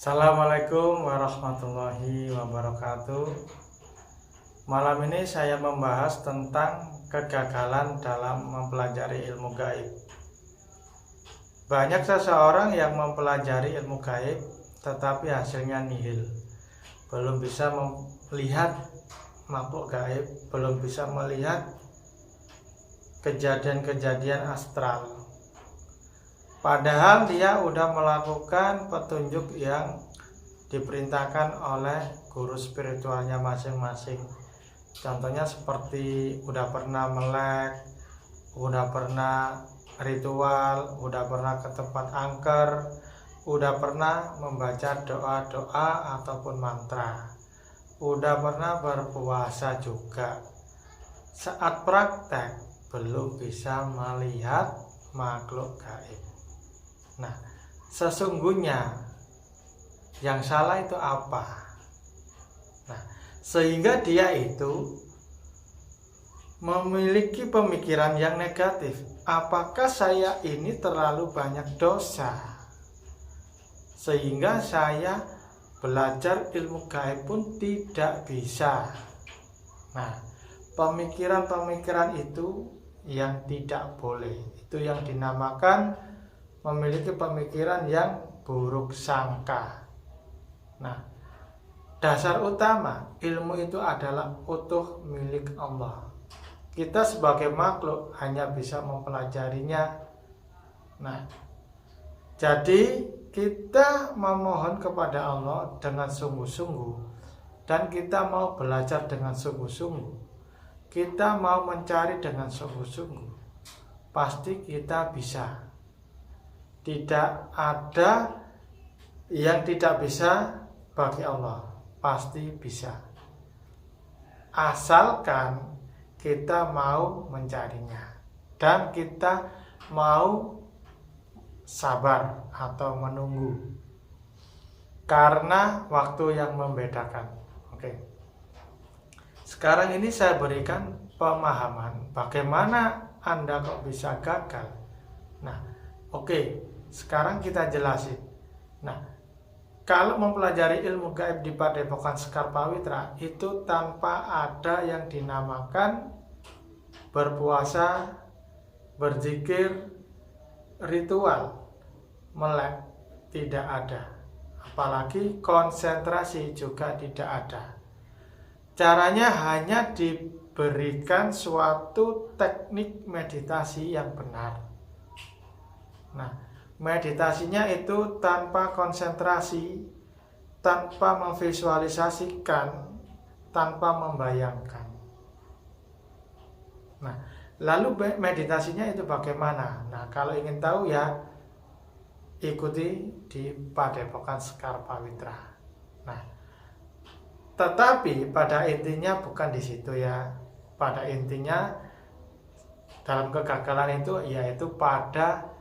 Assalamualaikum warahmatullahi wabarakatuh. Malam ini saya membahas tentang kegagalan dalam mempelajari ilmu gaib. Banyak seseorang yang mempelajari ilmu gaib tetapi hasilnya nihil. Belum bisa melihat makhluk gaib, belum bisa melihat kejadian-kejadian astral. Padahal dia udah melakukan petunjuk yang diperintahkan oleh guru spiritualnya masing-masing. Contohnya seperti udah pernah melek, udah pernah ritual, udah pernah ke tempat angker, udah pernah membaca doa-doa ataupun mantra, udah pernah berpuasa juga. Saat praktek belum bisa melihat makhluk gaib. Nah, sesungguhnya yang salah itu apa? Nah, sehingga dia itu memiliki pemikiran yang negatif. Apakah saya ini terlalu banyak dosa sehingga saya belajar ilmu gaib pun tidak bisa? Nah, pemikiran-pemikiran itu yang tidak boleh. Itu yang dinamakan memiliki pemikiran yang buruk sangka. Nah, dasar utama ilmu itu adalah utuh milik Allah. Kita sebagai makhluk hanya bisa mempelajarinya. Nah, jadi kita memohon kepada Allah dengan sungguh-sungguh, dan kita mau belajar dengan sungguh-sungguh, kita mau mencari dengan sungguh-sungguh, pasti kita bisa. Tidak ada yang tidak bisa bagi Allah, pasti bisa. Asalkan kita mau mencarinya dan kita mau sabar atau menunggu, karena waktu yang membedakan. Oke. Sekarang ini saya berikan pemahaman bagaimana Anda kok bisa gagal. Nah, oke. Sekarang kita jelasin. Nah, kalau mempelajari ilmu gaib di Padepokan Sekar Pawitra itu tanpa ada yang dinamakan berpuasa, berzikir, ritual, melek, tidak ada. Apalagi konsentrasi juga tidak ada. Caranya hanya diberikan suatu teknik meditasi yang benar. Nah, meditasinya itu tanpa konsentrasi, tanpa memvisualisasikan, tanpa membayangkan. Nah, lalu meditasinya itu bagaimana? Nah, kalau ingin tahu ya, ikuti di Padepokan Sekar Pawitra. Nah, tetapi pada intinya bukan di situ ya. Pada intinya dalam kegagalan itu yaitu pada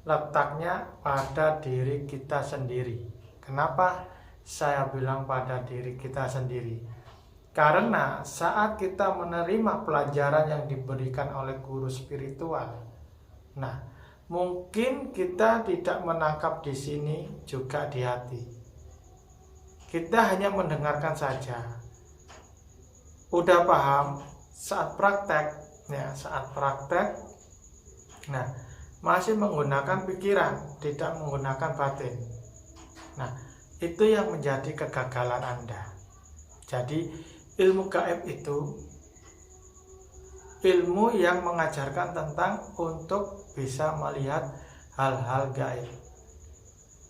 letaknya pada diri kita sendiri. Kenapa saya bilang pada diri kita sendiri? Karena saat kita menerima pelajaran yang diberikan oleh guru spiritual, nah, mungkin kita tidak menangkap di sini juga di hati. Kita hanya mendengarkan saja. Udah paham saat praktek, ya, saat praktek. Nah, masih menggunakan pikiran, tidak menggunakan batin. Nah, itu yang menjadi kegagalan Anda. Jadi, ilmu gaib itu ilmu yang mengajarkan tentang untuk bisa melihat hal-hal gaib.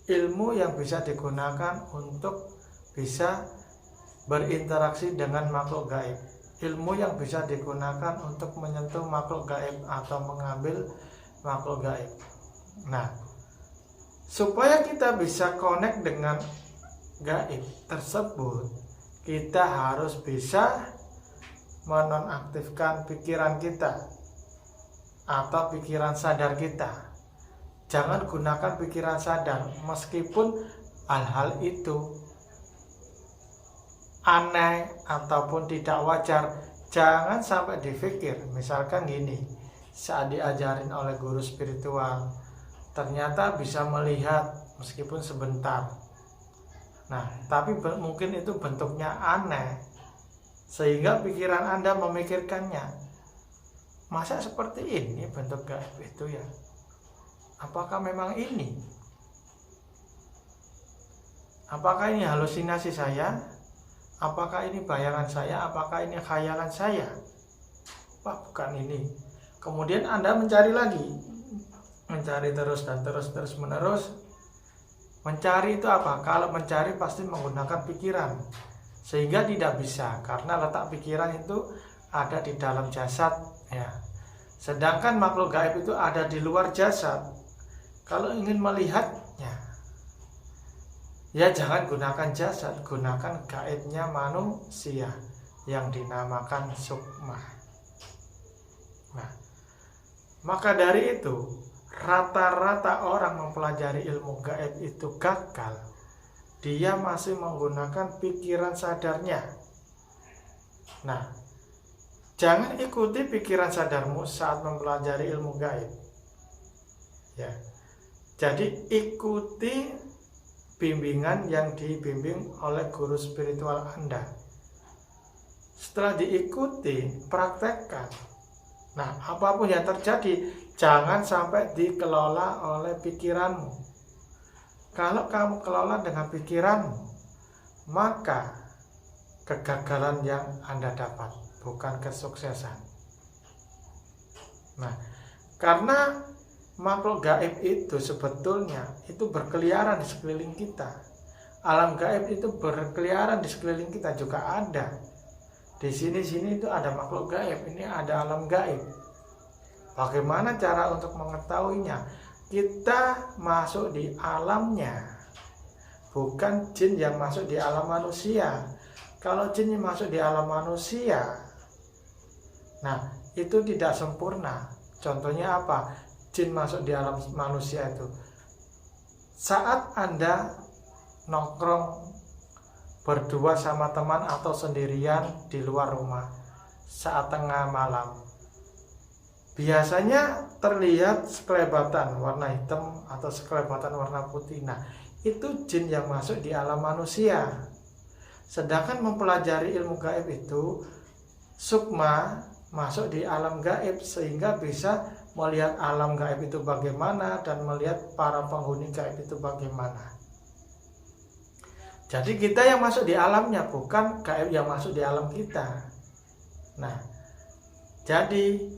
Ilmu yang bisa digunakan untuk bisa berinteraksi dengan makhluk gaib. Ilmu yang bisa digunakan untuk menyentuh makhluk gaib atau mengambil makhluk gaib. Nah, supaya kita bisa connect dengan gaib tersebut, kita harus bisa menonaktifkan pikiran kita atau pikiran sadar kita. Jangan gunakan pikiran sadar meskipun hal-hal itu aneh ataupun tidak wajar. Jangan sampai dipikir. Misalkan gini, saat diajarin oleh guru spiritual, ternyata bisa melihat meskipun sebentar. Nah, tapi mungkin itu bentuknya aneh, sehingga pikiran Anda memikirkannya, masa seperti ini bentuk gaib itu ya? Apakah memang ini? Apakah ini halusinasi saya? Apakah ini bayangan saya? Apakah ini khayalan saya? Wah, bukan ini. Kemudian Anda mencari lagi, mencari terus dan terus menerus. Mencari itu apa? Kalau mencari pasti menggunakan pikiran, sehingga tidak bisa, karena letak pikiran itu ada di dalam jasad ya. Sedangkan makhluk gaib itu ada di luar jasad. Kalau ingin melihatnya, ya jangan gunakan jasad, gunakan gaibnya manusia yang dinamakan sukma. Nah, maka dari itu rata-rata orang mempelajari ilmu gaib itu gagal. Dia masih menggunakan pikiran sadarnya. Nah, jangan ikuti pikiran sadarmu saat mempelajari ilmu gaib. Ya. Jadi ikuti bimbingan yang dibimbing oleh guru spiritual Anda. Setelah diikuti, praktekkan. Nah, apapun yang terjadi, jangan sampai dikelola oleh pikiranmu. Kalau kamu kelola dengan pikiranmu, maka kegagalan yang Anda dapat, bukan kesuksesan. Nah, karena makhluk gaib itu sebetulnya itu berkeliaran di sekeliling kita. Alam gaib itu berkeliaran di sekeliling kita juga ada. Di sini itu ada makhluk gaib, ini ada alam gaib. Bagaimana cara untuk mengetahuinya? Kita masuk di alamnya, bukan jin yang masuk di alam manusia. Kalau jin yang masuk di alam manusia, nah itu tidak sempurna. Contohnya apa? Jin masuk di alam manusia itu saat Anda nongkrong berdua sama teman atau sendirian di luar rumah saat tengah malam. Biasanya terlihat sekelebatan warna hitam atau sekelebatan warna putih. Nah, itu jin yang masuk di alam manusia. Sedangkan mempelajari ilmu gaib itu sukma masuk di alam gaib, sehingga bisa melihat alam gaib itu bagaimana dan melihat para penghuni gaib itu bagaimana. Jadi kita yang masuk di alamnya, bukan gaib yang masuk di alam kita. Nah, jadi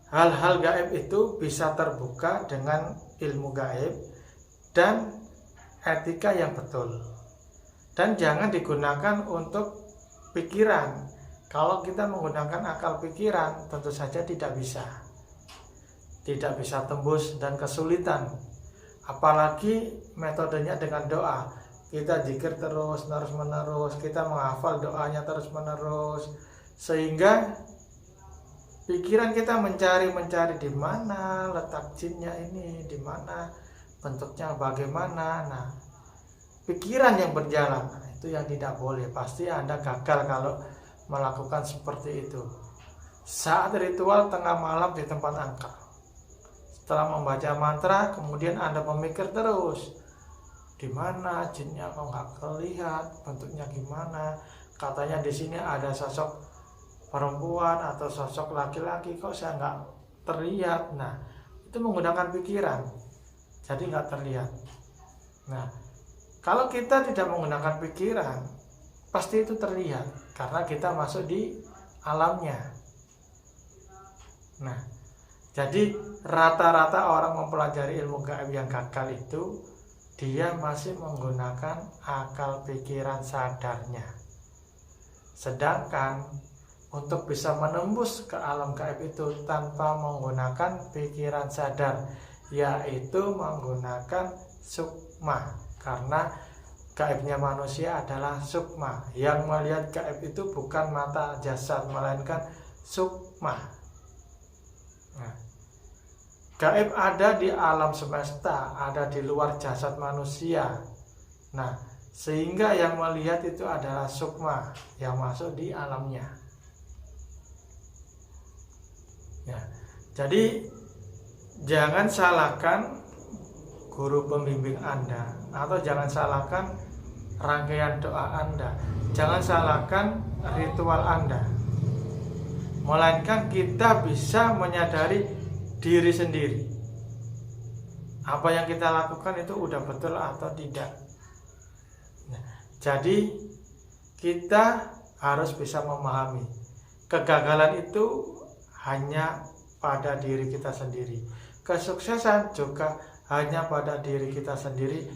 hal-hal gaib itu bisa terbuka dengan ilmu gaib dan etika yang betul. Dan jangan digunakan untuk pikiran. Kalau kita menggunakan akal pikiran, tentu saja tidak bisa. Tidak bisa tembus dan kesulitan. Apalagi metodenya dengan doa. Kita zikir terus menerus, kita menghafal doanya terus menerus, sehingga pikiran kita mencari di mana letak jinnya ini, di mana bentuknya bagaimana. Nah, pikiran yang berjalan, itu yang tidak boleh. Pasti Anda gagal kalau melakukan seperti itu. Saat ritual tengah malam di tempat angker, setelah membaca mantra, kemudian Anda memikir terus, di mana jinnya kok nggak terlihat, bentuknya gimana, katanya di sini ada sosok perempuan atau sosok laki-laki, kok saya nggak terlihat. Nah, itu menggunakan pikiran, jadi nggak terlihat. Nah, kalau kita tidak menggunakan pikiran, pasti itu terlihat karena kita masuk di alamnya. Nah, jadi rata-rata orang mempelajari ilmu gaib yang gagal itu dia masih menggunakan akal pikiran sadarnya. Sedangkan untuk bisa menembus ke alam gaib itu tanpa menggunakan pikiran sadar, yaitu menggunakan sukma. Karena gaibnya manusia adalah sukma. Yang melihat gaib itu bukan mata jasad, melainkan sukma. Nah, gaib ada di alam semesta, ada di luar jasad manusia. Nah, sehingga yang melihat itu adalah sukma yang masuk di alamnya. Ya, jadi jangan salahkan guru pembimbing Anda, atau jangan salahkan rangkaian doa Anda. Jangan salahkan ritual Anda. Melainkan kita bisa menyadari diri sendiri. Apa yang kita lakukan itu udah betul atau tidak. Jadi kita harus bisa memahami kegagalan itu hanya pada diri kita sendiri. Kesuksesan juga hanya pada diri kita sendiri,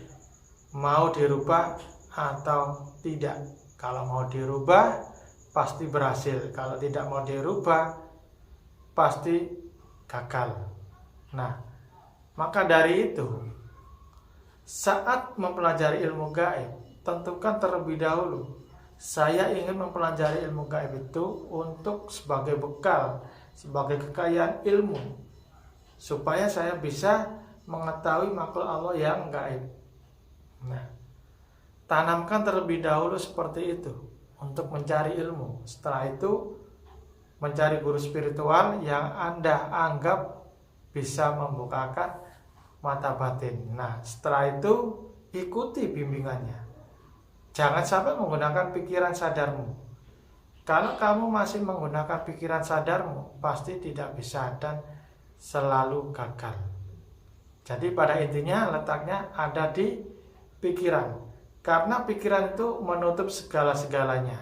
mau dirubah atau tidak. Kalau mau dirubah pasti berhasil, kalau tidak mau dirubah pasti gagal. Nah, maka dari itu saat mempelajari ilmu gaib, tentukan terlebih dahulu saya ingin mempelajari ilmu gaib itu untuk sebagai bekal, sebagai kekayaan ilmu, supaya saya bisa mengetahui makhluk Allah yang gaib. Nah, tanamkan terlebih dahulu seperti itu untuk mencari ilmu. Setelah itu mencari guru spiritual yang Anda anggap bisa membukakan mata batin. Nah, setelah itu ikuti bimbingannya. Jangan sampai menggunakan pikiran sadarmu. Kalau kamu masih menggunakan pikiran sadarmu, pasti tidak bisa dan selalu gagal. Jadi pada intinya letaknya ada di pikiran. Karena pikiran itu menutup segala-segalanya.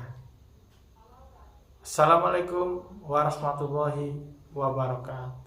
Assalamualaikum warahmatullahi wabarakatuh.